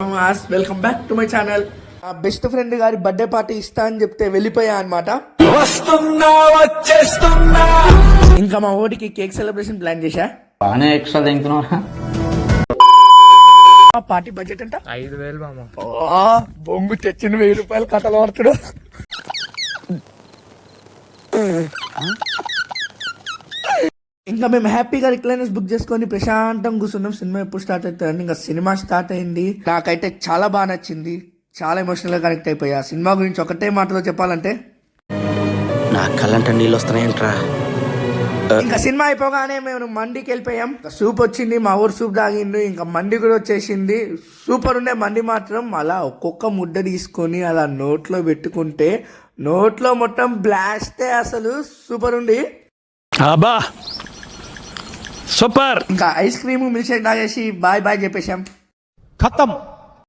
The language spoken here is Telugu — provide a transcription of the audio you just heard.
Welcome back to my channel. నా బెస్ట్ ఫ్రెండ్ గారి బర్త్డే పార్టీ ఇస్తా అని చెప్తే వెళ్ళిపోయా అనమాట. ఇంకా మా ఓడికి కేక్ సెలబ్రేషన్ ప్లాన్ చేశా. బాగానే ఎక్స్ట్రా తింటున్నా. పార్టీ బడ్జెట్ అంట 5,000 మామ. బొంగు తెచ్చిన 1000 రూపాయలు కథలు పడుతుడు. ఇంకా మేము హ్యాపీగా రిక్లైనర్స్ బుక్ చేసుకొని ప్రశాంతంగా కూర్చున్నాం. సినిమా ఎప్పుడు స్టార్ట్ అవుతుంది? ఇంకా సినిమా స్టార్ట్ అయింది. నాకైతే చాలా బాగా నచ్చింది. చాలా ఎమోషనల్ గా కనెక్ట్ అయిపోయా. సినిమా గురించి ఒకటే మాటలో చెప్పాలంటే నా కళ్ళంట నీళ్ళు వస్తున్నాయంట్రా. ఇంకా సినిమా అయిపోగానే మేము మండికి వెళ్ళిపోయాం. సూప్ వచ్చింది, మా ఊరు సూప్ తాగిండు. ఇంకా మండి కూడా వచ్చేసింది. సూపర్ ఉండే మండి మాత్రం. అలా ఒక్కొక్క ముద్ద తీసుకొని అలా నోట్లో పెట్టుకుంటే నోట్లో మొత్తం బ్లాస్టే. అసలు సూపర్ ఉంది. అబ్బా సూపర్. ఇంకా ఐస్ క్రీమ్ మిల్క్ షేక్ తాగేసి బాయ్ బాయ్ చెప్పేశాం. ఖతం.